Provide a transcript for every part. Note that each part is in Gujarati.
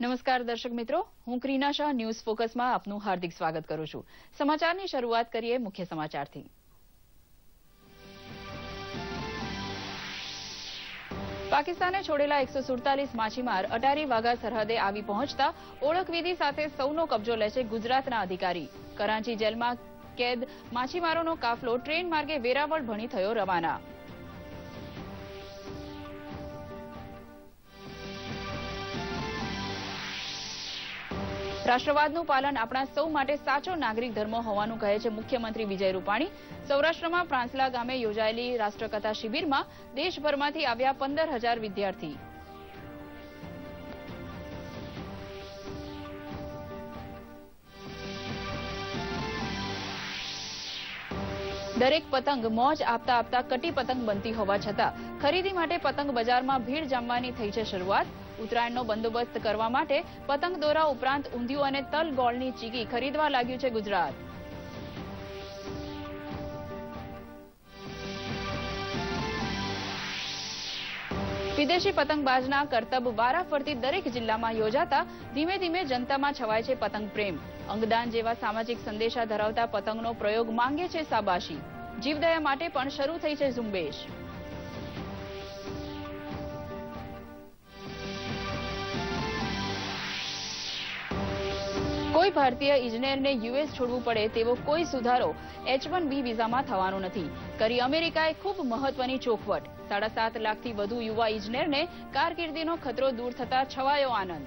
નમસ્કાર દર્શક મિત્રો, હું ક્રીના શાહ ન્યૂઝ ફોકસમાં આપનું હાર્દિક સ્વાગત કરું છું। સમાચારની શરૂઆત કરીએ મુખ્ય સમાચારથી। પાકિસ્તાને છોડેલા 147 માછીમાર અટારી વાઘા સરહદે આવી પહોંચતા ઓળખવિધિ સાથે સૌનો કબજો લે છે ગુજરાતના અધિકારી। કરાંચી જેલમાં કેદ માછીમારોનો કાફલો ટ્રેન માર્ગે વેરાવળ ભણી થયો રવાના। રાષ્ટ્રવાદનું પાલન આપણા સૌ માટે સાચો નાગરિક ધર્મ હોવાનું કહે છે મુખ્યમંત્રી વિજય રૂપાણી। સૌરાષ્ટ્રમાં પ્રાંસલા ગામે યોજાયેલી રાષ્ટ્રકથા શિબિરમાં દેશભરમાંથી આવ્યા 15,000 વિદ્યાર્થી। દરેક પતંગ મોજ આપતા આપતા કટી પતંગ બનતી હોવા છતાં ખરીદી માટે પતંગ બજારમાં ભીડ જામવાની થઈ છે શરૂઆત। ઉત્તરાયણનો બંદોબસ્ત કરવા માટે પતંગ દોરા ઉપરાંત ઊંધિયું અને તલ ગોળની ચીકી ખરીદવા લાગ્યું છે ગુજરાત। વિદેશી પતંગબાજના કરતબ વારાફરતી દરેક જિલ્લામાં યોજાતા ધીમે ધીમે જનતામાં છવાય છે પતંગ પ્રેમ। અંગદાન જેવા સામાજિક સંદેશા ધરાવતા પતંગનો પ્રયોગ માંગે છે શાબાશી। જીવદયા માટે પણ શરૂ થઈ છે ઝુંબેશ। કોઈ ભારતીય ઇજનેરને યુએસ છોડવું પડે તેવો કોઈ સુધારો H-1B વિઝામાં થવાનો નથી। કરી અમેરિકાએ ખૂબ મહત્વની ચોખવટ। 7.5 લાખથી વધુ યુવા ઇજનેરને કારકિર્દીનો ખતરો દૂર થતા છવાયો આનંદ।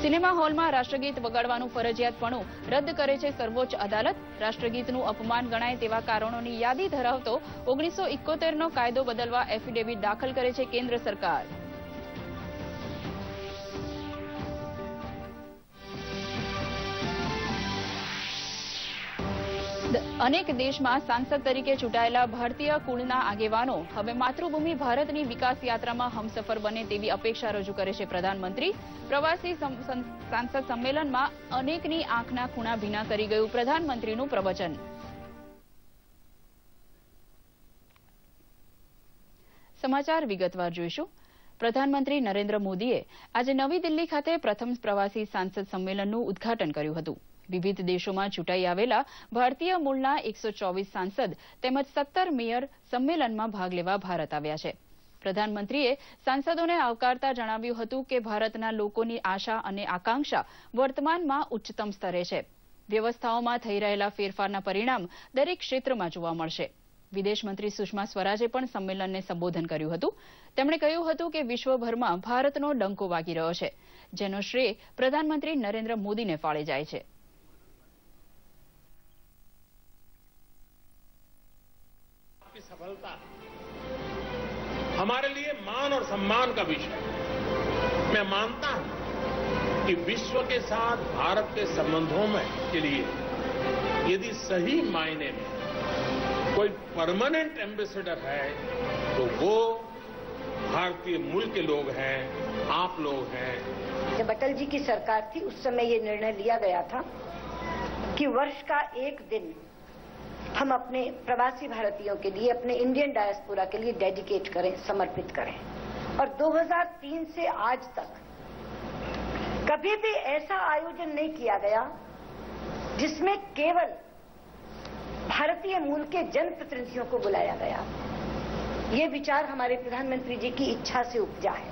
સિનેમા હોલમાં રાષ્ટ્રગીત વગાડવાનું ફરજિયાતપણું રદ કરે છે સર્વોચ્ચ અદાલત। રાષ્ટ્રગીતનું અપમાન ગણાય તેવા કારણોની યાદી ધરાવતો 1971નો કાયદો બદલવા એફિડેવિટ દાખલ કરે છે કેન્દ્ર સરકાર। અનેક દેશમાં સાંસદ તરીકે ચૂંટાયેલા ભારતીય કુળના આગેવાનો હવે માતૃભૂમિ ભારતની વિકાસ યાત્રામાં હમસફર બને તેવી અપેક્ષા રજૂ કરે છે પ્રધાનમંત્રી। પ્રવાસી સાંસદ સંમેલનમાં અનેકની આંખના ખૂણા ભીના કરી ગયું પ્રધાનમંત્રીનું પ્રવચન। સમાચાર વિગતવાર જોઈશું। પ્રધાનમંત્રી નરેન્દ્ર મોદીએ આજે નવી દિલ્હી ખાતે પ્રથમ પ્રવાસી સાંસદ સંમેલનનું ઉદ્ઘાટન કર્યું હતું। વિવિધ દેશોમાં ચૂંટાઈ આવેલા ભારતીય મૂળના 124 સાંસદ તેમજ 17 મેયર સંમેલનમાં ભાગ લેવા ભારત આવ્યા છે। પ્રધાનમંત્રીએ સાંસદોને આવકારતા જણાવ્યું હતું કે ભારતના લોકોની આશા અને આકાંક્ષા વર્તમાનમાં ઉચ્ચતમ સ્તરે છે। વ્યવસ્થાઓમાં થઈ રહેલા ફેરફારના પરિણામ દરેક ક્ષેત્રમાં જોવા મળશે। વિદેશ મંત્રી સુષ્મા સ્વરાજે પણ સંમેલનને સંબોધન કર્યું હતું। તેમણે કહ્યું હતું કે વિશ્વભરમાં ભારતનો ડંકો વાગી રહ્યો છે, જેનો શ્રેય પ્રધાનમંત્રી નરેન્દ્ર મોદીને ફાળે જાય છે। सफलता हमारे लिए मान और सम्मान का विषय है। मैं मानता हूं कि विश्व के साथ भारत के संबंधों में के लिए यदि सही मायने में कोई परमानेंट एम्बेसडर है तो वो भारतीय मूल के लोग हैं, आप लोग हैं। जब अटल जी की सरकार थी उस समय ये निर्णय लिया गया था कि वर्ष का एक दिन हम अपने प्रवासी भारतीयों के लिए, अपने इंडियन डायस्पोरा के लिए डेडिकेट करें, समर्पित करें। और 2003 से आज तक कभी भी ऐसा आयोजन नहीं किया गया जिसमें केवल भारतीय मूल के जनप्रतिनिधियों को बुलाया गया। ये विचार हमारे प्रधानमंत्री जी की इच्छा से उपजा है।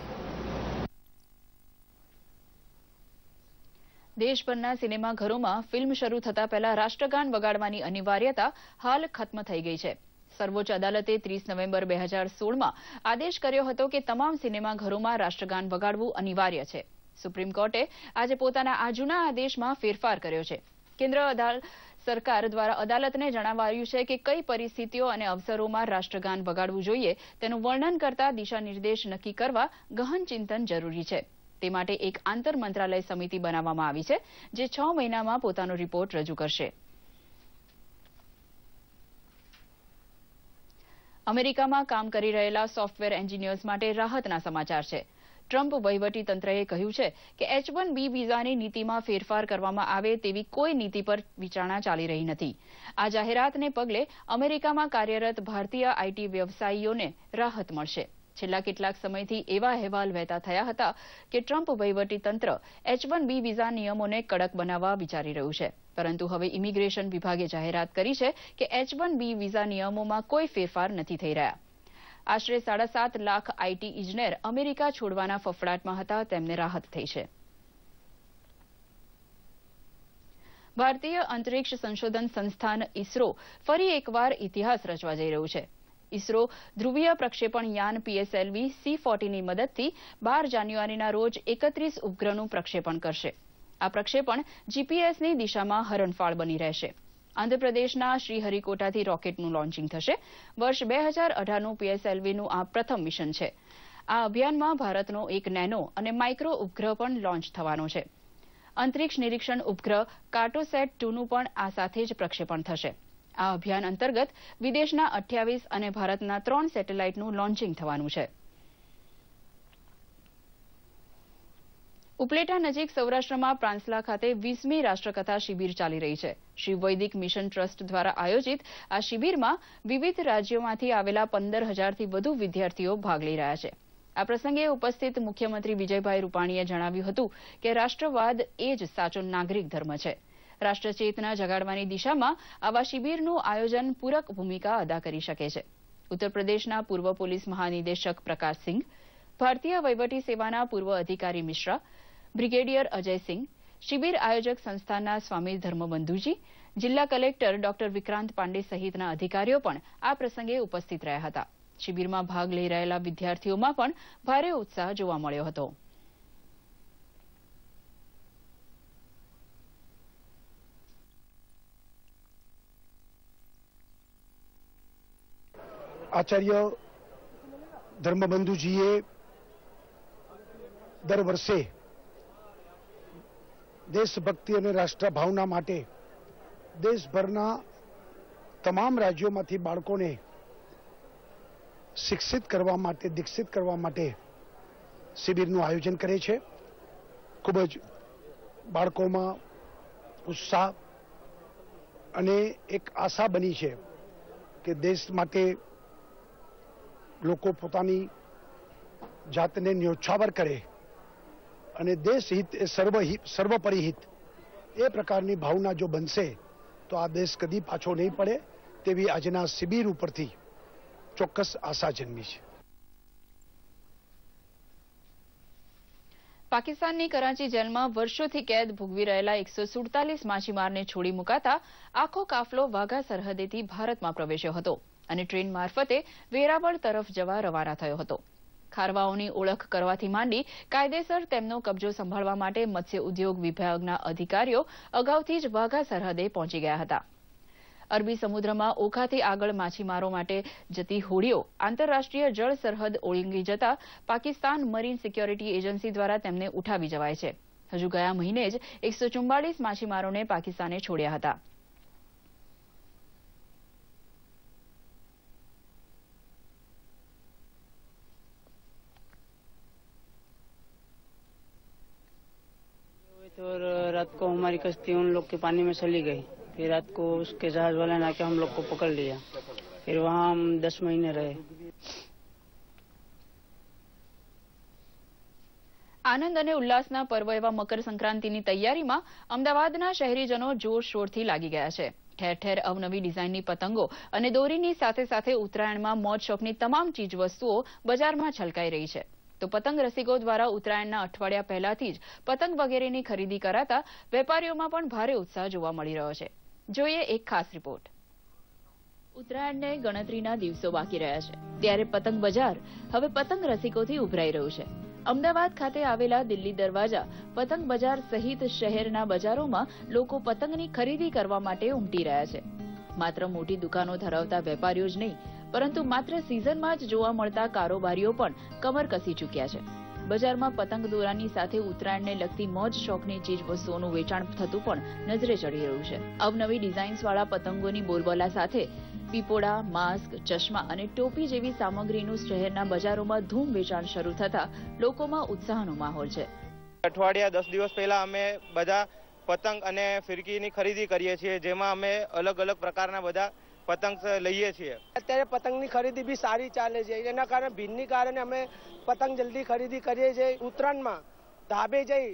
દેશભરના સિનેમાઘરોમાં ફિલ્મ શરૂ થતા પહેલા રાષ્ટ્રગાન વગાડવાની અનિવાર્યતા હાલ ખત્મ થઈ ગઈ છે। સર્વોચ્ચ અદાલતે 30 નવેમ્બર 2016માં આદેશ કર્યો હતો કે તમામ સિનેમાઘરોમાં રાષ્ટ્રગાન વગાડવું અનિવાર્ય છે। સુપ્રીમ કોર્ટે આજે પોતાના આ જૂના આદેશમાં ફેરફાર કર્યો છે। કેન્દ્ર સરકાર દ્વારા અદાલતને જણાવાયું છે કે કઈ પરિસ્થિતિઓ અને અવસરોમાં રાષ્ટ્રગાન વગાડવું જોઈએ તેનું વર્ણન કરતા દિશા નિર્દેશ નક્કી કરવા ગહન ચિંતન જરૂરી છે। તે માટે એક આંતર મંત્રાલય સમિતિ બનાવવામાં આવી છે, જે 6 મહિનામાં પોતાનો રિપોર્ટ રજૂ કરશે। અમેરિકામાં કામ કરી રહેલા સોફ્ટવેર એન્જિનિયર્સ માટે રાહતના સમાચાર છે। ટ્રમ્પ વહીવટીતંત્રએ કહ્યું છે કે H-1B વિઝાની નીતિમાં ફેરફાર કરવામાં આવે તેવી કોઈ નીતિ પર વિચારણા ચાલી રહી નથી. આ જાહેરાતને પગલે અમેરિકામાં કાર્યરત ભારતીય આઈટી વ્યવસાયીઓને રાહત મળશે. છેલ્લા કેટલાક સમયથી એવા અહેવાલ વહેતા થયા હતા કે ટ્રમ્પ વહીવટીતંત્ર H-1B વિઝા નિયમોને કડક બનાવવા વિચારી રહ્યું છે. પરંતુ હવે ઇમિગ્રેશન વિભાગે જાહેરાત કરી છે કે H-1B વિઝા નિયમોમાં કોઈ ફેરફાર નથી થઈ રહ્યા. આશરે 7.5 લાખ આઈટી ઇજનેર અમેરિકા છોડવાના ફફડાટમાં હતા, તેમને રાહત થઈ છે. ભારતીય અંતરિક્ષ સંશોધન સંસ્થાન ઇસરો ફરી એકવાર ઇતિહાસ રચવા જઈ રહ્યું છે. ઇસરો ધ્રુવીય પ્રક્ષેપણ યાન PSLV C-40ની મદદથી 12 જાન્યુઆરીના રોજ 31 ઉપગ્રહનું પ્રક્ષેપણ કરશે. આ પ્રક્ષેપણ GPSની દિશામાં હરણફાળ બની રહેશે. આંધ્રપ્રદેશના શ્રીહરિકોટાથી રોકેટનું લોન્ચિંગ થશે. વર્ષ 2018નું PSLVનું આ પ્રથમ મિશન છે. આ અભિયાનમાં ભારતનો એક નેનો અને માઇક્રો ઉપગ્રહ પણ લોન્ચ થવાનો છે. અંતરિક્ષ નિરીક્ષણ ઉપગ્રહ કાર્ટોસેટ-2નું પણ આ સાથે જ પ્રક્ષેપણ થશે. આ અભિયાન અંતર્ગત વિદેશના 28 અને ભારતના 3 સેટેલાઇટનું લોન્ચિંગ થવાનું છે. ઉપલેટા નજીક સૌરાષ્ટ્રમાં પ્રાંસલા ખાતે 20મી રાષ્ટ્રકથા શિબિર ચાલી રહી છે. શ્રી વૈદિક મિશન ટ્રસ્ટ દ્વારા આયોજિત આ શિબિરમાં વિવિધ રાજ્યોમાંથી આવેલા 15,000થી વધુ વિદ્યાર્થીઓ ભાગ લઈ રહ્યા છે. આ પ્રસંગે ઉપસ્થિત મુખ્યમંત્રી વિજયભાઈ રૂપાણીએ જણાવ્યું હતું કે રાષ્ટ્રવાદ એ જ સાચો નાગરિક ધર્મ છે. રાષ્ટ્રચેતના જગાડવાની દિશામાં આવા શિબિરનું આયોજન પૂરક ભૂમિકા અદા કરી શકે છે. ઉત્તર પ્રદેશના પૂર્વ પોલીસ મહાનિદેશક પ્રકાશસિંહ, ભારતીય વહીવટી સેવાના પૂર્વ અધિકારી મિશ્રા, બ્રિગેડિયર અજયસિંહ, શિબિર આયોજક સંસ્થાના સ્વામી ધર્મબંધુજી, જિલ્લા કલેક્ટર ડોક્ટર વિક્રાંત પાંડે સહિતના અધિકારીઓ પણ આ પ્રસંગે ઉપસ્થિત રહ્યા હતા. શિબિરમાં ભાગ લઈ રહેલા વિદ્યાર્થીઓમાં પણ ભારે ઉત્સાહ જોવા મળ્યો હતો. આચાર્ય ધર્મબંધુજીએ દર વર્ષે દેશભક્તિ અને રાષ્ટ્રભાવના માટે દેશભરના તમામ રાજ્યોમાંથી બાળકોને શિક્ષિત કરવા માટે, દીક્ષિત કરવા માટે શિબિરનું આયોજન કરે છે. ખૂબ જ બાળકોમાં ઉત્સાહ અને એક આશા બની છે કે દેશ માટે લોકો પોતાની જાતને ન્યોછાવર કરે અને દેશ હિત એ સર્વોપરી હિત, એ પ્રકારની ભાવના જો બનશે તો આ દેશ કદી પાછો નહીં પડે તેવી આજના શિબિર ઉપરથી ચોક્કસ આશા જન્મી છે. પાકિસ્તાનની કરાચી જેલમાં વર્ષોથી કેદ ભોગવી રહેલા 147 માછીમારને છોડી મુકાતા આખો કાફલો વાઘા સરહદેથી ભારતમાં પ્રવેશ્યો હતો અને ટ્રેન મારફતે વેરાવળ તરફ જવા રવાના થયો હતો. ખારવાઓની ઓળખ કરવાથી માંડી કાયદેસર તેમનો કબજો સંભાળવા માટે મત્સ્ય ઉદ્યોગ વિભાગના અધિકારીઓ અગાઉથી જ વાઘા સરહદે પહોંચી ગયા હતા. અરબી સમુદ્રમાં ઓખાથી આગળ માછીમારો માટે જતી હોડીઓ આંતરરાષ્ટ્રીય જળ સરહદ ઓળંગી જતા પાકિસ્તાન મરીન સિક્યોરિટી એજન્સી દ્વારા તેમને ઉઠાવી જવાય છે. હજુ ગયા મહિને જ 144 માછીમારોને પાકિસ્તાને છોડ્યા હતા. और रात को हमारी कश्ती उन लोग के पानी में चली गई. फिर रात को उसके जहाज वाले ने आके हम लोग को पकड़ लिया. फिर वहाँ हम 10 महीने रहे. આનંદ અને ઉલ્લાસના પર્વ એવા મકર સંક્રાંતિની તૈયારીમાં અમદાવાદના શહેરીજનો જોરશોરથી લાગી ગયા છે. ઠેર ઠેર અવનવી ડિઝાઇનની પતંગો અને દોરીની સાથે સાથે ઉત્તરાયણમાં મોજ શોખની તમામ ચીજવસ્તુઓ બજારમાં છલકાઈ રહી છે. તો પતંગ રસિકો દ્વારા ઉત્તરાયણના અઠવાડિયા પહેલાથી જ પતંગ વગેરેની ખરીદી કરાતા વેપારીઓમાં પણ ભારે ઉત્સાહ જોવા મળી રહ્યો છે. જોઈએ એક ખાસ રિપોર્ટ. ઉત્તરાયણને ગણતરીના દિવસો બાકી રહ્યા છે ત્યારે પતંગ બજાર હવે પતંગ રસિકોથી ઉભરાઈ રહ્યું છે. અમદાવાદ ખાતે આવેલા દિલ્હી દરવાજા પતંગ બજાર સહિત શહેરના બજારોમાં લોકો પતંગની ખરીદી કરવા માટે ઉમટી રહ્યા છે. માત્ર મોટી દુકાનો ધરાવતા વેપારીઓ જ નહીં પરંતુ માત્ર સિઝનમાં જ જોવા મળતા કારોબારીઓ પણ કમર કસી ચૂક્યા છે. બજારમાં પતંગ દોરાની સાથે ઉત્તરાયણને લગતી મોજ શોખની ચીજ વસ્તુઓનું વેચાણ થતું પણ નજરે ચડી રહ્યું છે. અવનવી ડિઝાઇન્સવાળા પતંગોની બોલબાલા સાથે પીપોડા, માસ્ક, ચશ્મા અને ટોપી જેવી સામગ્રીનું શહેરના બજારોમાં ધૂમ વેચાણ શરૂ થતા લોકોમાં ઉત્સાહનો માહોલ છે. અઠવાડિયા 10 દિવસ પહેલા અમે બધા પતંગ અને ફિરકીની ખરીદી કરીએ છીએ, જેમાં અમે અલગ અલગ પ્રકારના બધા પતંગ લઈએ છીએ. અત્યારે પતંગની ખરીદી બી સારી ચાલે છે. એના કારણે ભીડની કારણે અમે પતંગ જલ્દી ખરીદી કરીએ છીએ. ઉત્તરાયણમાં ધાબે જઈ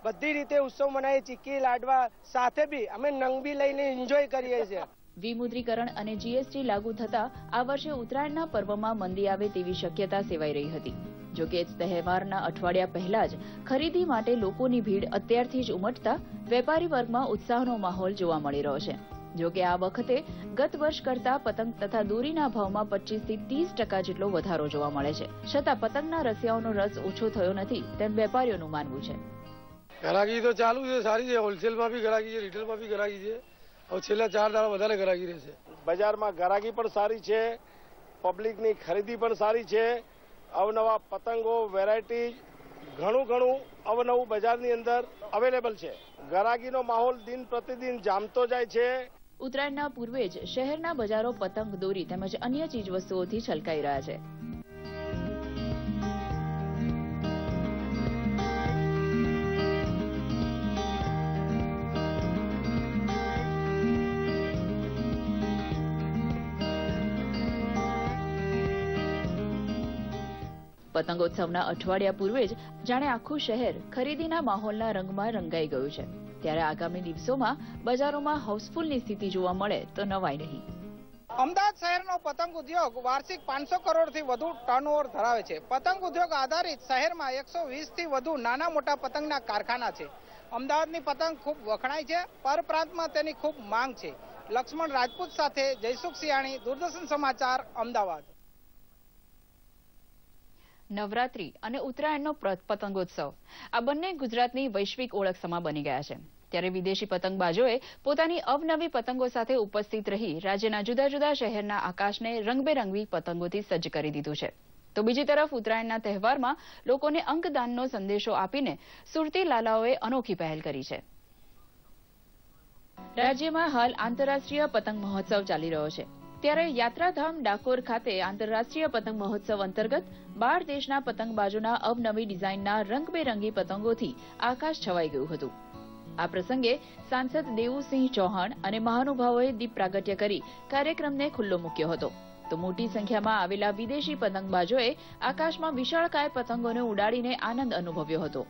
બધી રીતે ઉત્સવ મનાવીએ, ચીક્કી લાડવા સાથે બી અમે નંગ બી લઈને એન્જોય કરીએ છીએ. વિમુદ્રીકરણ અને જીએસટી લાગુ થતા આ વર્ષે ઉત્તરાયણના પર્વમાં મંદી આવે તેવી શક્યતા સેવાઈ રહી હતી. જોકે તહેવારના અઠવાડિયા પહેલા જ ખરીદી માટે લોકોની ભીડ અત્યારથી જ ઉમટતા વેપારી વર્ગમાં ઉત્સાહનો માહોલ જોવા મળી રહ્યો છે. જોકે આ વખતે ગત વર્ષ કરતા પતંગ તથા દોરીના ભાવમાં 25 થી 30% જેટલો વધારો જોવા મળે છે. છતાં પતંગના રસિયાઓનો રસ ઓછો થયો નથી તેમ વેપારીઓનું માનવું છે. ગ્રાહકી તો ચાલુ છે, સારી છે. હોલસેલમાં બી ગ્રાહકી છે, રિટેલમાં બી ગ્રાહકી છે. હવે છેલ્લા 4 દાડા વધારે ગ્રાહકી રહેશે. બજારમાં ગ્રાહકી પણ સારી છે, પબ્લિકની ખરીદી પણ સારી છે. અવનવા પતંગો, વેરાયટી ઘણું અવનવું બજારની અંદર અવેલેબલ છે. ગ્રાહકીનો માહોલ દિન પ્રતિદિન જામતો જાય છે. ઉત્તરાયણના પૂર્વે જ શહેરના બજારો પતંગ, દોરી તેમજ અન્ય ચીજવસ્તુઓથી છલકાઈ રહ્યા છે. પતંગોત્સવના અઠવાડિયા પૂર્વે જ જાણે આખું શહેર ખરીદીના માહોલના રંગમાં રંગાઈ ગયું છે. ત્યારે આગામી દિવસોમાં બજારોમાં હાઉસફુલની સ્થિતિ જોવા મળે તો નવાઈ નહીં. અમદાવાદ શહેરનો પતંગ ઉદ્યોગ વાર્ષિક 500 કરોડથી વધુ ટર્નઓવર ધરાવે છે. પતંગ ઉદ્યોગ આધારિત શહેરમાં 120 થી વધુ નાના મોટા પતંગના કારખાના છે. અમદાવાદની પતંગ ખૂબ વખણાય છે. પરપ્રાંતમાં તેની ખૂબ માંગ છે. લક્ષ્મણ રાજપૂત સાથે જયસુખ સિયાણી, દૂરદર્શન સમાચાર, અમદાવાદ. નવરાત્રી અને ઉત્તરાયણનો પતંગોત્સવ આ બંને ગુજરાતની વૈશ્વિક ઓળખ સમા બની ગયા છે. ત્યારે વિદેશી પતંગબાજોએ પોતાની અવનવી પતંગો સાથે ઉપસ્થિત રહી રાજ્યના જુદા જુદા શહેરના આકાશને રંગબેરંગી પતંગોથી સજ્જ કરી દીધું છે. તો બીજી તરફ ઉત્તરાયણના તહેવારમાં લોકોને અંગદાનનો સંદેશો આપીને સુરતી લાલાઓએ અનોખી પહેલ કરી છે. રાજ્યમાં હાલ આંતરરાષ્ટ્રીય પતંગ મહોત્સવ ચાલી રહ્યો છે. ત્યારે યાત્રાધામ ડાકોર ખાતે આંતરરાષ્ટ્રીય પતંગ મહોત્સવ અંતર્ગત 12 દેશના પતંગબાજોના અવનવી ડિઝાઇનના રંગબેરંગી પતંગોથી આકાશ છવાઈ ગયું હતું. આ પ્રસંગે સાંસદ દેવુસિંહ ચૌહાણ અને મહાનુભાવોએ દીપ પ્રાગટ્ય કરી કાર્યક્રમને ખુલ્લો મૂક્યો હતો. તો મોટી સંખ્યામાં આવેલા વિદેશી પતંગબાજોએ આકાશમાં વિશાળકાય પતંગોને ઉડાડીને આનંદ અનુભવ્યો હતો.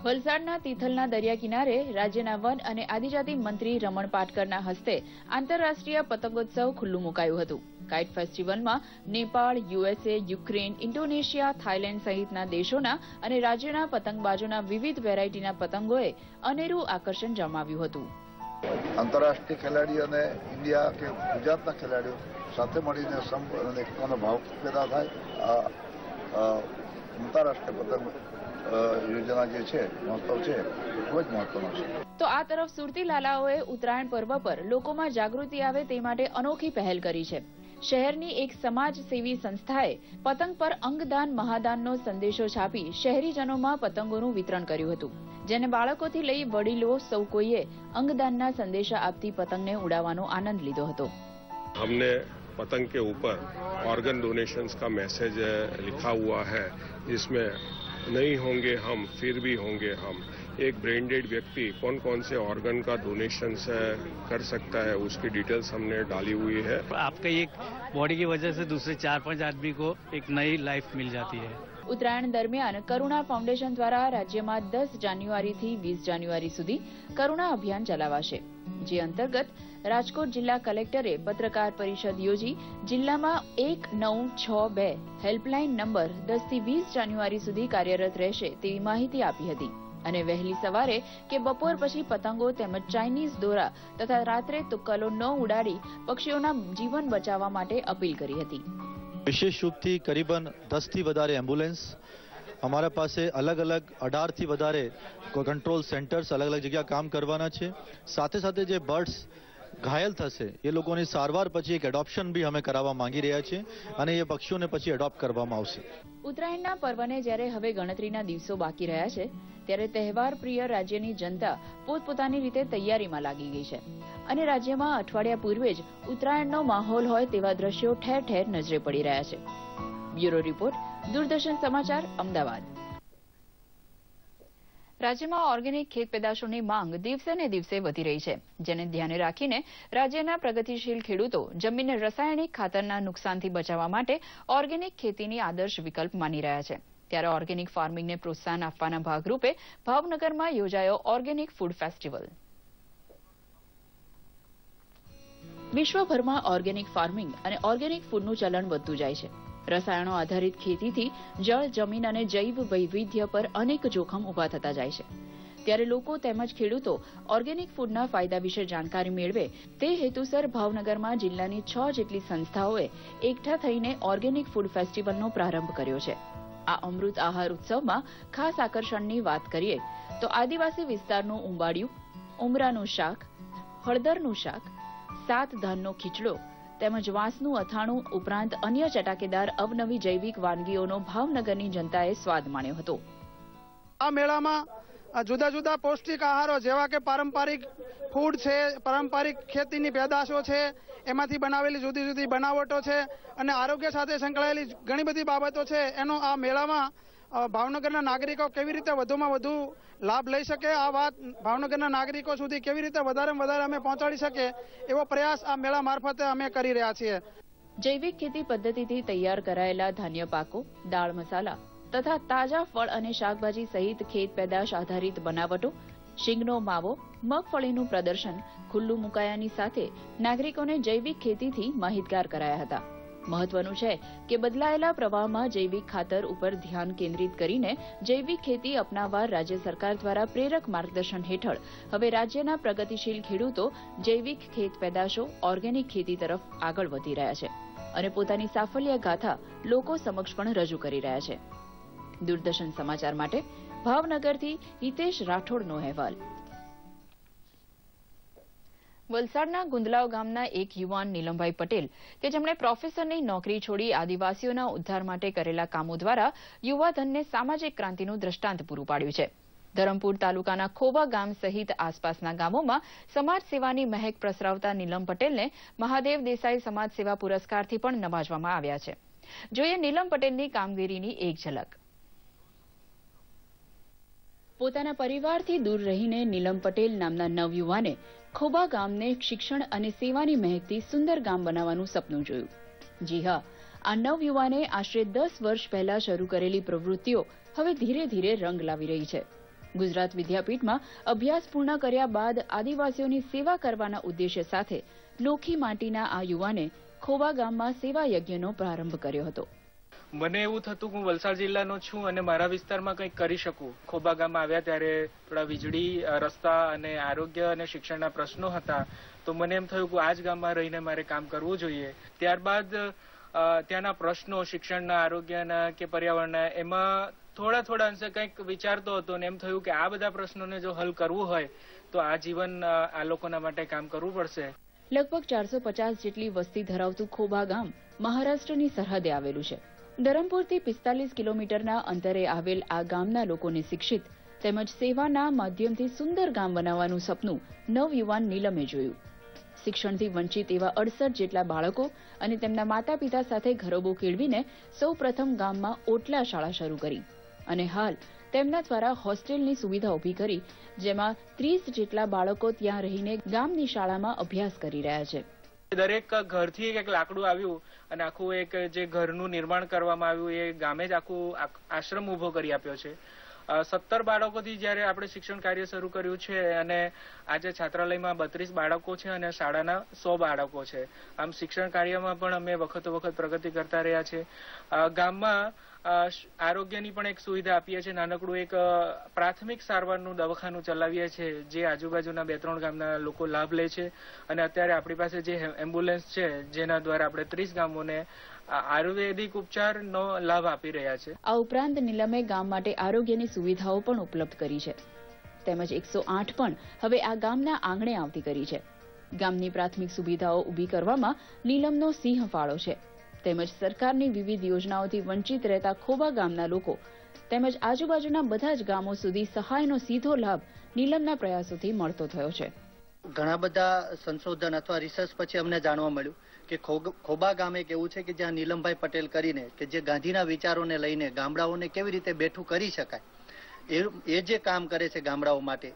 વલસાડના તિથલના દરિયા કિનારે રાજ્યના વન અને આદિજાતિ મંત્રી રમણ પાટકરના હસ્તે આંતરરાષ્ટ્રીય પતંગોત્સવ ખુલ્લું મુકાયું હતું. કાઇટ ફેસ્ટિવલમાં Nepal, USA, Ukraine, Indonesia, Thailand સહિતના દેશોના અને રાજ્યના પતંગબાજોના વિવિધ વેરાયટીના પતંગોએ અનેરું આકર્ષણ જમાવ્યું હતું. આંતરરાષ્ટ્રીય ખેલાડીઓ અને ઇન્ડિયા કે ગુજરાતના ખેલાડીઓ સાથે મળીને એકતાનો ભાવ પેદા થાય. આંતરરાષ્ટ્રીય પતંગ યોજના જે છે, મહોત્સવ છે, ખૂબ જ મહત્વનો છે. તો આ તરફ સુરતી લાલાઓએ ઉત્તરાયણ પર્વ પર લોકોમાં જાગૃતિ આવે તે માટે અનોખી પહેલ કરી છે. શહેરની એક સમાજ સેવી સંસ્થાએ પતંગ પર અંગદાન મહાદાનનો સંદેશો છાપી શહેરીજનોમાં પતંગોનું વિતરણ કર્યું હતું. જેને બાળકોથી લઈ વડીલો સૌ કોઈએ અંગદાનના સંદેશા આપતી પતંગને ઉડાવવાનો આનંદ લીધો હતો. हमने पतंग के ऊपर ऑर्गन डोनेशंस का मैसेज लिखा हुआ है, जिसमें नहीं होंगे हम फिर भी होंगे हम. एक ब्रेन डेड व्यक्ति कौन कौन से ऑर्गन का डोनेशन कर सकता है, उसकी डिटेल्स हमने डाली हुई है. आपका एक बॉडी की वजह से दूसरे 4-5 आदमी को एक नई लाइफ मिल जाती है. ઉત્તરાયણ દરમિયાન કરુણા ફાઉન્ડેશન દ્વારા રાજ્યમાં 10 જાન્યુઆરીથી 20 જાન્યુઆરી સુધી કરુણા અભિયાન ચલાવાશે. જે અંતર્ગત રાજકોટ જિલ્લા કલેક્ટરે પત્રકાર પરિષદ યોજી જિલ્લામાં 1962 હેલ્પલાઇન નંબર 10 થી 20 જાન્યુઆરી સુધી કાર્યરત રહેશે તેવી માહિતી આપી હતી. અને વહેલી સવારે કે બપોર પછી પતંગો તેમજ ચાઇનીઝ દોરા તથા રાત્રે તુક્કલો ન ઉડાડી પક્ષીઓના જીવન બચાવવા માટે અપીલ કરી હતી. વિશેષ રૂપથી કરીબન 10 થી વધારે એમ્બ્યુલન્સ અમારા પાસે અલગ અલગ 18 થી વધારે કંટ્રોલ સેન્ટર્સ અલગ અલગ જગ્યા કામ કરવાના છે. સાથે સાથે જે બર્ડ્સ ઘાયલ થશે એ લોકોની સારવાર પછી એક એડોપ્શન બી અમે કરાવવા માંગી રહ્યા છીએ અને એ પક્ષીઓને પછી એડોપ્ટ કરવામાં આવશે. ઉત્તરાયણના પર્વને જ્યારે હવે ગણતરીના દિવસો બાકી રહ્યા છે ત્યારે તહેવાર પ્રિય રાજ્યની જનતા પોતપોતાની રીતે તૈયારીમાં લાગી ગઈ છે અને રાજ્યમાં અઠવાડિયા પૂર્વે જ ઉત્તરાયણનો માહોલ હોય તેવા દ્રશ્યો ઠેર ઠેર નજરે પડી રહ્યા છે. બ્યુરો રિપોર્ટ, દૂરદર્શન સમાચાર, અમદાવાદ. રાજ્યમાં ઓર્ગેનિક ખેત પેદાશોની માંગ દિવસે ને દિવસે વધી રહી છે, જેને ધ્યાને રાખીને રાજ્યના પ્રગતિશીલ ખેડૂતો જમીનને રાસાયણિક ખાતરના નુકસાનથી બચાવવા માટે ઓર્ગેનિક ખેતીની આદર્શ વિકલ્પ માની રહ્યા છે. ત્યારે ઓર્ગેનિક ફાર્મિંગને પ્રોત્સાહન આપવાના ભાગરૂપે ભાવનગરમાં યોજાયો ઓર્ગેનિક ફૂડ ફેસ્ટિવલ. વિશ્વભરમાં ઓર્ગેનિક ફાર્મિંગ અને ઓર્ગેનિક ફૂડનું ચલણ વધતું જાય છે. રસાયણો આધારિત ખેતીથી જળ, જમીન અને જૈવ વૈવિધ્ય પર અનેક જોખમ ઉભા થતા જાય છે. ત્યારે લોકો તેમજ ખેડૂતો ઓર્ગેનિક ફૂડના ફાયદા વિશે જાણકારી મેળવે તે હેતુસર ભાવનગરમાં જિલ્લાની 6 જેટલી સંસ્થાઓએ એકઠા થઈને ઓર્ગેનિક ફૂડ ફેસ્ટિવલનો પ્રારંભ કર્યો છે. આ અમૃત આહાર ઉત્સવમાં ખાસ આકર્ષણની વાત કરીએ તો આદિવાસી વિસ્તારનું ઉંબાડિયું, ઉમરાનું શાક, હળદરનું શાક, 7 ધાનનો ખીચડો તેમજ વાંસનું અથાણું ઉપરાંત અન્ય ચટાકેદાર અવનવી જૈવિક વાનગીઓનો ભાવનગરની જનતાએ સ્વાદ માણ્યો હતો. આ મેળામાં જુદા જુદા પૌષ્ટિક આહારો જેવા કે પારંપરિક ફૂડ છે, પારંપરિક ખેતીની પેદાશો છે, એમાંથી બનાવેલી જુદી જુદી બનાવટો છે અને આરોગ્ય સાથે સંકળાયેલી ઘણી બધી બાબતો છે, એનો આ મેળામાં ભાવનગરના નાગરિકો કેવી રીતે વધુમાં વધુ લાભ લઈ શકે, આ વાત ભાવનગરના નાગરિકો સુધી કેવી રીતે વધારેમાં વધારે અમે પહોંચાડી શકીએ એવો પ્રયાસ આ મેળા મારફતે અમે કરી રહ્યા છીએ. જૈવિક ખેતી પદ્ધતિથી તૈયાર કરાયેલા ધાન્ય પાકો, દાળ મસાલા તથા તાજા ફળ અને શાકભાજી સહિત ખેત પેદાશ આધારિત બનાવટો, શીંગનો માવો, મગફળીનું પ્રદર્શન ખુલ્લું મુકાયાની સાથે નાગરિકોને જૈવિક ખેતીથી માહિતગાર કરાયા હતા. મહત્વનું છે કે બદલાયેલા પ્રવાહમાં જૈવિક ખાતર ઉપર ધ્યાન કેન્દ્રિત કરીને જૈવિક ખેતી અપનાવવા રાજ્ય સરકાર દ્વારા પ્રેરક માર્ગદર્શન હેઠળ હવે રાજ્યના પ્રગતિશીલ ખેડૂતો જૈવિક ખેત પેદાશો, ઓર્ગેનિક ખેતી તરફ આગળ વધી રહ્યા છે અને પોતાની સાફલ્ય ગાથા લોકો સમક્ષ પણ રજૂ કરી રહ્યા છે. દૂરદર્શન સમાચાર માટે ભાવનગરથી હિતેશ રાઠોડનો અહેવાલ. વલસાડના ગુંદલાવ ગામના એક યુવાન નીલમભાઈ પટેલ કે જેમણે પ્રોફેસરની નોકરી છોડી આદિવાસીઓના ઉદ્ધાર માટે કરેલા કામો દ્વારા યુવાધનને સામાજિક ક્રાંતિનું દ્રષ્ટાંત પૂરું પાડ્યું છે. ધરમપુર તાલુકાના ખોબા ગામ સહિત આસપાસના ગામોમાં સમાજ સેવાની મહેક પ્રસરાવતા નીલમ પટેલને મહાદેવ દેસાઈ સમાજ સેવા પુરસ્કારથી પણ નવાજવામાં આવ્યા છે. જોઈએ નીલમ પટેલની કામગીરીની એક ઝલક. પોતાના પરિવારથી દૂર રહીને નીલમ પટેલ નામના નવયુવાને ખોબા ગામને શિક્ષણ અને સેવાની મહેકથી સુંદર ગામ બનાવવાનું સપનું જોયું. જી હા, આ નવયુવાને આશરે 10 વર્ષ પહેલા શરૂ કરેલી પ્રવૃત્તિઓ હવે ધીરે ધીરે રંગ લાવી રહી છે. ગુજરાત વિદ્યાપીઠમાં અભ્યાસ પૂર્ણ કર્યા બાદ આદિવાસીઓની સેવા કરવાના ઉદ્દેશ્ય સાથે નોખી માટીના આ યુવાને ખોબા ગામમાં સેવા યજ્ઞનો પ્રારંભ કર્યો હતો. મને એવું થતું કે હું વલસાડ જિલ્લાનો છું અને મારા વિસ્તારમાં કંઈક કરી શકું. ખોબા ગામમાં આવ્યા ત્યારે થોડા વીજળી, રસ્તા અને આરોગ્ય અને શિક્ષણના પ્રશ્નો હતા, તો મને એમ થયું કે આ જ ગામમાં રહીને મારે કામ કરવું જોઈએ. ત્યારબાદ ત્યાંના પ્રશ્નો શિક્ષણના, આરોગ્યના કે પર્યાવરણના એમાં થોડા અંશે કંઈક વિચારતો હતો અને એમ થયું કે આ બધા પ્રશ્નોને જો હલ કરવું હોય તો આ જીવન આ લોકોના માટે કામ કરવું પડશે. લગભગ 450 જેટલી વસ્તી ધરાવતું ખોબા ગામ મહારાષ્ટ્રની સરહદે આવેલું છે. ધરમપુરથી 45 કિલોમીટરના અંતરે આવેલ આ ગામના લોકોને શિક્ષિત તેમજ સેવાના માધ્યમથી સુંદર ગામ બનાવવાનું સપનું નવયુવાન નીલમે જોયું. શિક્ષણથી વંચિત એવા 68 જેટલા બાળકો અને તેમના માતા પિતા સાથે ઘરોબો કેળવીને સૌપ્રથમ ગામમાં ઓટલા શાળા શરૂ કરી અને હાલ તેમના દ્વારા હોસ્ટેલની સુવિધા ઊભી કરી, જેમાં 30 જેટલા બાળકો ત્યાં રહીને ગામની શાળામાં અભ્યાસ કરી રહ્યા છે. દરેક ઘરથી એક લાકડું આવ્યું અને આખું એક જે ઘરનું નિર્માણ કરવામાં આવ્યું એ ગામે જ આખું આશ્રમ ઉભો કરી આપ્યો છે. 17 બાળકોથી જયારે આપણે શિક્ષણ કાર્ય શરૂ કર્યું છે અને આજે છાત્રાલયમાં 32 બાળકો છે અને શાળાના 100 બાળકો છે. આમ શિક્ષણ કાર્યમાં પણ અમે વખતો વખત પ્રગતિ કરતા રહ્યા છે. ગામમાં આરોગ્યની પણ એક સુવિધા આપીએ છીએ. નાનકડું એક પ્રાથમિક સારવારનું દવાખાનું ચલાવીએ છીએ જે આજુબાજુના 2-3 ગામના લોકો લાભ લે છે અને અત્યારે આપણી પાસે જે એમ્બ્યુલન્સ છે જેના દ્વારા આપણે 30 ગામોને આયુર્વેદિક ઉપચારનો લાભ આપી રહ્યા છે. આ ઉપરાંત નીલમે ગામ માટે આરોગ્યની સુવિધાઓ પણ ઉપલબ્ધ કરી છે તેમજ 108 પણ હવે આ ગામના આંગણે આવતી કરી છે. ગામની પ્રાથમિક સુવિધાઓ ઊભી કરવામાં નીલમનો સિંહ ફાળો છે. તેમજ સરકારની વિવિધ યોજનાઓથી વંચિત રહેતા ખોબા ગામના લોકો તેમજ આજુબાજુના બધા જ ગામો સુધી સહાયનો સીધો લાભ નીલમના પ્રયાસોથી મળતો થયો છે. ઘણા બધા સંશોધન અથવા રિસર્ચ પછી અમને જાણવા મળ્યું કે ખોબા ગામ એક એવું છે કે જ્યાં નીલમભાઈ પટેલ કરીને કે જે ગાંધીના વિચારોને લઈને ગામડાઓને કેવી રીતે બેઠું કરી શકાય એ જે કામ કરે છે ગામડાઓ માટે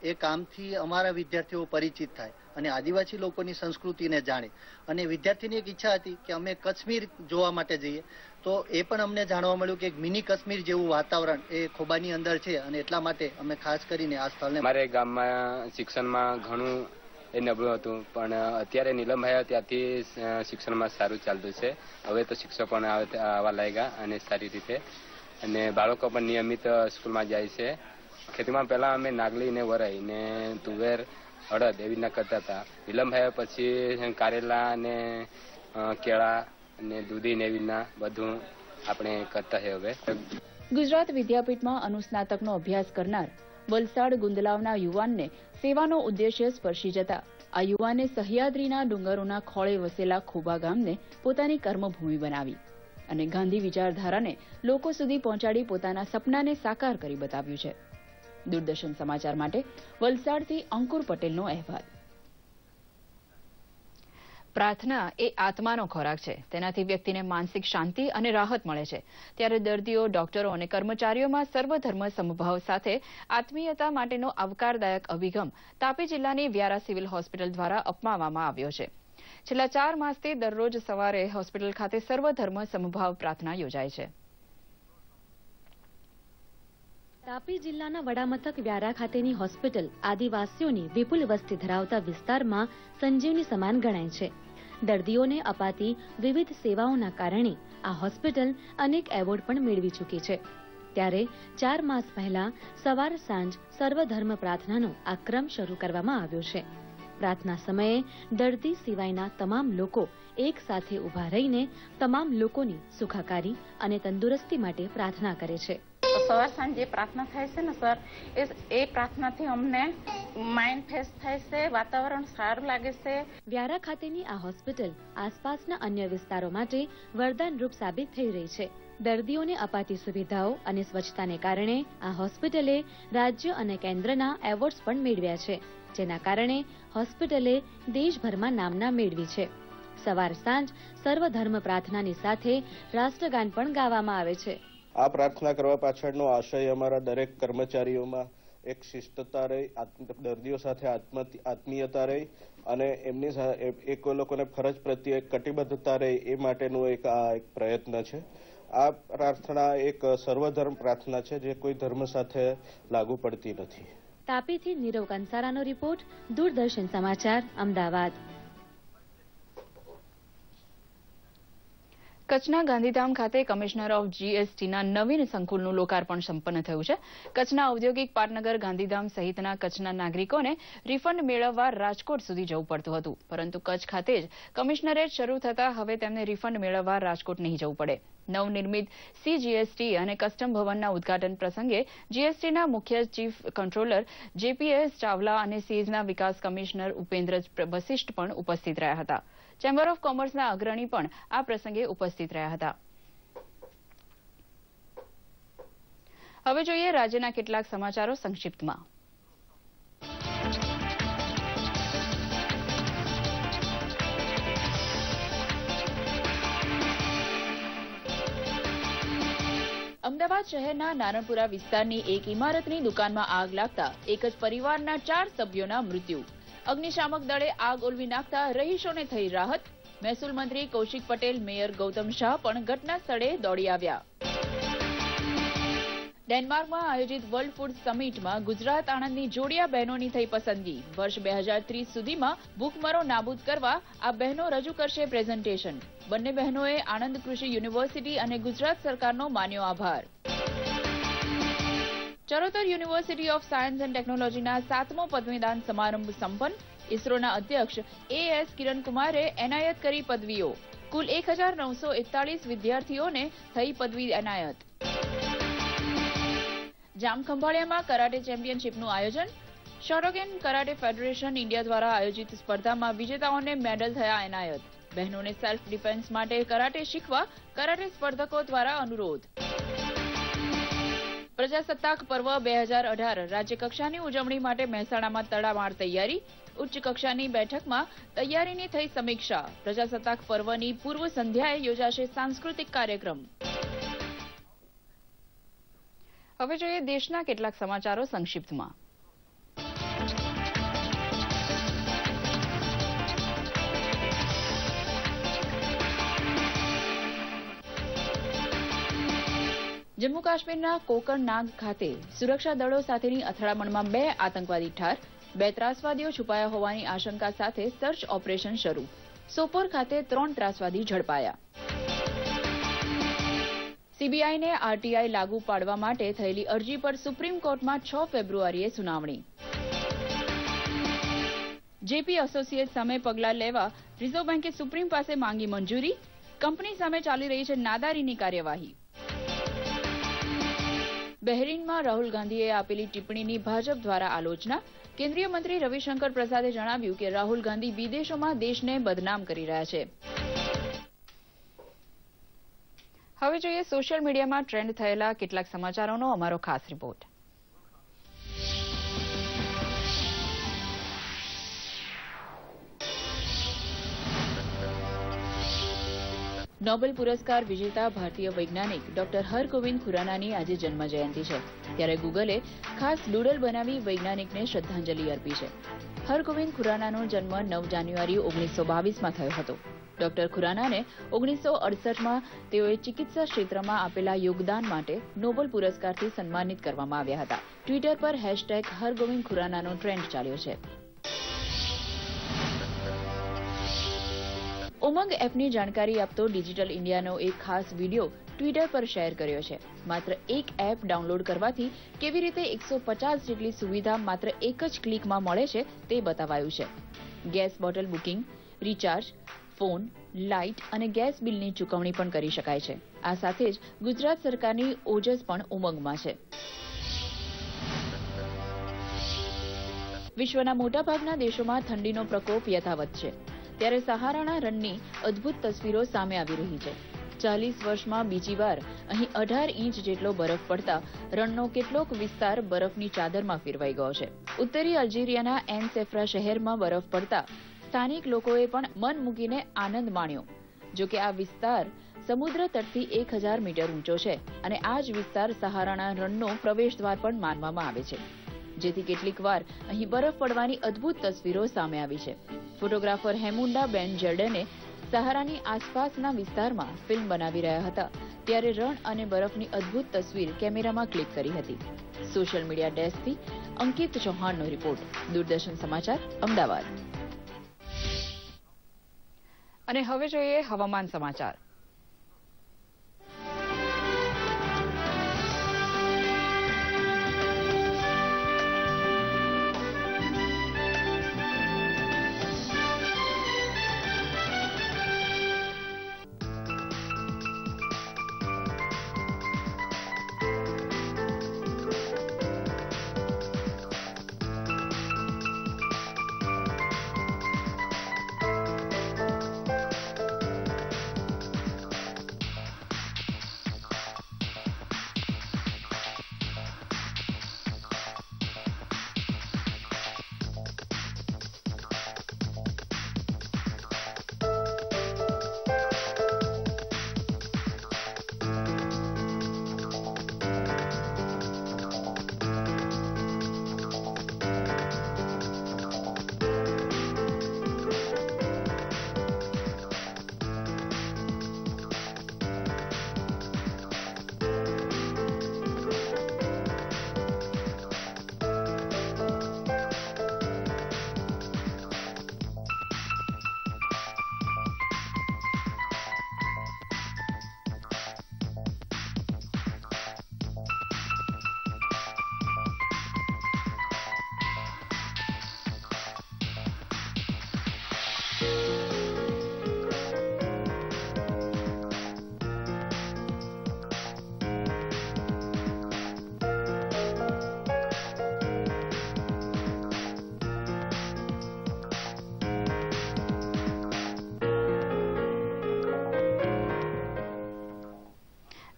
એ કામથી અમારા વિદ્યાર્થીઓ પરિચિત થાય અને આદિવાસી લોકોની સંસ્કૃતિને જાણે. અને વિદ્યાર્થીની એક ઈચ્છા હતી કે અમે કાશ્મીર જોવા માટે જઈએ, તો એ પણ અમને જાણવા મળ્યું કે એક મિની કાશ્મીર જેવું વાતાવરણ એ ખોબાની અંદર છે અને એટલા માટે અમે ખાસ કરીને આ સ્થળને. અમારે ગામમાં શિક્ષણમાં ઘણું એ નબળું હતું, પણ અત્યારે નીલમભાઈ ત્યાંથી શિક્ષણમાં સારું ચાલતું છે. હવે તો શિક્ષકો પણ આવવા લાગ્યા અને સારી રીતે, અને બાળકો પણ નિયમિત સ્કૂલમાં જાય છે. ખેતીમાં પહેલા અમે નાગલી ને વરાઈ ને તુવેર અડદ એવી રીતના કરતા હતા. નીલમભાઈ પછી કારેલા ને કેળા અને દૂધી ને એવી રીતના બધું આપણે કરતા છે. હવે ગુજરાત વિદ્યાપીઠમાં અનુસ્નાતકનો અભ્યાસ કરનાર વલસાડ ગુંદલાવના યુવાનને સેવાનો ઉદ્દેશ્ય સ્પર્શી જતા આ યુવાને સહ્યાદ્રીના ડુંગરોના ખોળે વસેલા ખોબા ગામને પોતાની કર્મભૂમિ બનાવી અને ગાંધી વિચારધારાને લોકો સુધી પહોંચાડી પોતાના સપનાને સાકાર કરી બતાવ્યું છે. દૂરદર્શન સમાચાર માટે વલસાડથી અંકુર પટેલનો અહેવાલ. પ્રાર્થના એ આત્માનો ખોરાક છે. તેનાથી વ્યક્તિને માનસિક શાંતિ અને રાહત મળે છે. ત્યારે દર્દીઓ, ડોક્ટરો અને કર્મચારીઓમાં સર્વધર્મ સમભાવ સાથે આત્મીયતા માટેનો આવકારદાયક અભિગમ તાપી જિલ્લાની વ્યારા સિવિલ હોસ્પિટલ દ્વારા અપનાવવામાં આવ્યો છે. છેલ્લા 4 માસથી દરરોજ સવારે હોસ્પિટલ ખાતે સર્વધર્મ સમભાવ પ્રાર્થના યોજાય છે. તાપી જિલ્લાના વડામથક વ્યારા ખાતેની હોસ્પિટલ આદિવાસીઓની વિપુલ વસ્તી ધરાવતા વિસ્તારમાં સંજીવની સમાન ગણાય છે. દર્દીઓને અપાતી વિવિધ સેવાઓના કારણે આ હોસ્પિટલ અનેક એવોર્ડ પણ મેળવી ચૂકી છે. ત્યારે 4 માસ પહેલા સવાર સાંજ સર્વધર્મ પ્રાર્થનાનો આ ક્રમ શરૂ કરવામાં આવ્યો છે. પ્રાર્થના સમયે દર્દી સિવાયના તમામ લોકો એક સાથે ઊભા રહીને તમામ લોકોની સુખાકારી અને તંદુરસ્તી માટે પ્રાર્થના કરે છે. સવાર સાંજ જે પ્રાર્થના થાય છે ને સર, એ પ્રાર્થનાથી અમને માઇન્ડ ફ્રેશ થાય છે, વાતાવરણ સારું લાગે છે. વ્યારા ખાતેની આ હોસ્પિટલ આસપાસના અન્ય વિસ્તારો માટે વરદાનરૂપ સાબિત થઈ રહી છે. દર્દીઓને અપાતી સુવિધાઓ અને સ્વચ્છતાને કારણે આ હોસ્પિટલે રાજ્ય અને કેન્દ્રના એવોર્ડ્સ પણ મેળવ્યા છે, જેના કારણે હોસ્પિટલે દેશભરમાં નામના મેળવી છે. સવાર સાંજ સર્વધર્મ પ્રાર્થનાની સાથે રાષ્ટ્રગાન પણ ગાવામાં આવે છે. આ પ્રાર્થના કરવા પાછળનો આશય અમારા દરેક કર્મચારીઓમાં એક શિસ્તતા રહી, દર્દીઓ સાથે આત્મીયતા રહી અને એમની એક લોકોને ફરજ પ્રત્યે કટિબદ્ધતા રહી એ માટેનો એક પ્રયત્ન છે. આ પ્રાર્થના એક સર્વધર્મ પ્રાર્થના છે જે કોઈ ધર્મ સાથે લાગુ પડતી નથી. તાપીથી નીરવ કંસારાનો રિપોર્ટ, દૂરદર્શન સમાચાર, અમદાવાદ. કચ્છના ગાંધીધામ ખાતે કમિશનર ઓફ જીએસટીના નવીન સંકુલનું લોકાર્પણ સંપન્ન થયું છે. કચ્છના ઔદ્યોગિક પાટનગર ગાંધીધામ સહિતના કચ્છના નાગરિકોને રિફંડ મેળવવા રાજકોટ સુધી જવું પડતું હતું, પરંતુ કચ્છ ખાતે જ કમિશનરેટ શરૂ થતા હવે તેમને રિફંડ મેળવવા રાજકોટ નહીં જવું પડે. નવનિર્મિત સીજીએસટી અને કસ્ટમ ભવનના ઉદઘાટન પ્રસંગે જીએસટીના મુખ્ય ચીફ કંટ્રોલર જેપીએસ ચાવલા અને સીઝના વિકાસ કમિશનર ઉપેન્દ્ર વશિષ્ઠ પણ ઉપસ્થિત રહ્યા હતા. ચેમ્બર ઓફ કોમર્સના અગ્રણી પણ આ પ્રસંગે ઉપસ્થિત રહ્યા હતા. હવે જોઈએ રાજ્યના કેટલાક સમાચારો સંક્ષિપ્તમાં. અમદાવાદ શહેરના નારણપુરા વિસ્તારની એક ઇમારતની દુકાનમાં આગ લાગતા એક જ પરિવારના 4 સભ્યોના મૃત્યુ. અગ્નિશામક દળે આગ ઓલવી નાખતા રહીશોને થઈ રાહત. મહેસૂલ મંત્રી કૌશિક પટેલ, મેયર ગૌતમ શાહ પણ ઘટના સ્થળે દોડી આવ્યા. ડેનમાર્કમાં આયોજિત વર્લ્ડ ફૂડ સમિટમાં ગુજરાત આણંદની જોડિયા બહેનોની થઈ પસંદગી. વર્ષ 2030 સુધીમાં ભૂખમરો નાબૂદ કરવા આ બહેનો રજૂ કરશે પ્રેઝન્ટેશન. બંને બહેનોએ આણંદ કૃષિ યુનિવર્સિટી અને ગુજરાત સરકારનો માન્યો આભાર. Charotar university of science and ટેકનોલોજીના 7મો પદવીદાન સમારંભ સંપન્ન. ઇસરોના અધ્યક્ષ AS કિરણકુમારે એનાયત કરી પદવીઓ. કુલ 1941 વિદ્યાર્થીઓને થઈ પદવી એનાયત. જામખંભાળિયામાં કરાટે ચેમ્પિયનશિપનું આયોજન. શોટોકેન કરાટે ફેડરેશન ઇન્ડિયા દ્વારા આયોજિત સ્પર્ધામાં વિજેતાઓને મેડલ થયા એનાયત. બહેનોને સેલ્ફ ડિફેન્સ માટે કરાટે શીખવા કરાટે સ્પર્ધકો દ્વારા અનુરોધ. પ્રજાસત્તાક પર્વ 2018 રાજ્યકક્ષાની ઉજવણી માટે મહેસાણામાં તડામાર તૈયારી. ઉચ્ચ કક્ષાની બેઠકમાં તૈયારીની થઈ સમીક્ષા. પ્રજાસત્તાક પર્વની પૂર્વ સંધ્યાએ યોજાશે સાંસ્કૃતિક કાર્યક્રમ. હવે જોઈએ દેશના કેટલાક સમાચારો સંક્ષિપ્તમાં. જમ્મુ કાશ્મીરના કોકરનાગ ખાતે સુરક્ષા દળો સાથેની અથડામણમાં 2 આતંકવાદી ઠાર. 2 ત્રાસવાદીઓ છુપાયા હોવાની આશંકા સાથે સર્ચ ઓપરેશન શરૂ. સોપોર ખાતે 3 ત્રાસવાદી ઝડપાયા. સીબીઆઈને આરટીઆઈ લાગુ પાડવા માટે થયેલી અરજી પર સુપ્રીમ કોર્ટમાં 6 ફેબ્રુઆરીએ સુનાવણી. જેપી એસોસિએટ સામે પગલાં લેવા રિઝર્વ બેન્કે સુપ્રીમ પાસે માંગી મંજૂરી. કંપની સામે ચાલી રહી છે નાદારીની કાર્યવાહી. બહેરીનમાં રાહુલ ગાંધીએ આપેલી ટિપ્પણીની ભાજપ દ્વારા આલોચના. કેન્દ્રીય મંત્રી રવિશંકર પ્રસાદે જણાવ્યું કે રાહુલ ગાંધી વિદેશોમાં દેશને બદનામ કરી રહ્યા છે. હવે જોઈએ સોશિયલ મીડિયામાં ટ્રેન્ડ થયેલા કેટલાક સમાચારોનો અમારો ખાસ રિપોર્ટ. નોબેલ પુરસ્કાર વિજેતા ભારતીય વૈજ્ઞાનિક ડોક્ટર હરગોવિંદ ખુરાનાની આજે જન્મજયંતિ છે. ત્યારે ગૂગલે ખાસ ડૂડલ બનાવી વૈજ્ઞાનિકને શ્રદ્ધાંજલિ અર્પી છે. હરગોવિંદ ખુરાનાનો જન્મ 9 જાન્યુઆરી 1922માં થયો હતો. ડોક્ટર ખુરાનાને 1968માં તેઓએ ચિકિત્સા ક્ષેત્રમાં આપેલા યોગદાન માટે નોબેલ પુરસ્કારથી સન્માનિત કરવામાં આવ્યા હતા. ટ્વિટર પર #હરગોવિંદ ખુરાનાનો ટ્રેન્ડ ચાલ્યો છે. ઉમંગ એપની જાણકારી આપતો ડિજિટલ ઇન્ડિયાનો એક ખાસ વિડીયો ટ્વિટર પર શેર કર્યો છે. માત્ર એક એપ ડાઉનલોડ કરવાથી કેવી રીતે 150 જેટલી સુવિધા માત્ર એક જ ક્લિકમાં મળે છે તે બતાવાયું છે. Gas bottle booking, recharge, phone, light અને ગેસ બિલની ચૂકવણી પણ કરી શકાય છે. આ સાથે જ ગુજરાત સરકારની ઓજસ પણ ઉમંગમાં છે. વિશ્વના મોટાભાગના દેશોમાં ઠંડીનો પ્રકોપ યથાવત છે. ત્યારે સહારાના રણની અદભુત તસવીરો સામે આવી રહી છે. 40 વર્ષમાં બીજી વાર અહીં 18 ઇંચ જેટલો બરફ પડતા રણનો કેટલોક વિસ્તાર બરફની ચાદરમાં ફેરવાઈ ગયો છે. ઉત્તરી અલ્જેરિયાના એનસેફ્રા શહેરમાં બરફ પડતા સ્થાનિક લોકોએ પણ મન મૂકીને આનંદ માણ્યો. જોકે આ વિસ્તાર સમુદ્ર તટથી 1000 મીટર ઊંચો છે અને આ જ વિસ્તાર સહારાના રણનો પ્રવેશદ્વાર પણ માનવામાં આવે છે. જેથી કેટલીક વાર અહીં બરફ પડવાની અદભુત તસવીરો સામે આવી છે. ફોટોગ્રાફર હેમુન્ડા બેન જર્ડને સહારાની આસપાસના વિસ્તારમાં ફિલ્મ બનાવી રહ્યા હતા ત્યારે રણ અને બરફની અદભુત તસવીર કેમેરામાં ક્લિક કરી હતી. સોશિયલ મીડિયા ડેસ્કથી અંકિત ચૌહાણનો રિપોર્ટ. દૂરદર્શન સમાચાર, અમદાવાદ. અને હવે જોઈએ હવામાન સમાચાર.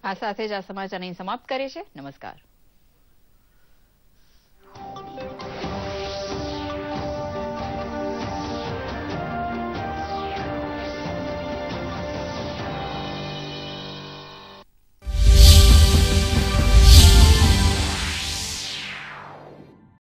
આ સાથે જ આ સમાચાર અહીં સમાપ્ત કરે છે. નમસ્કાર.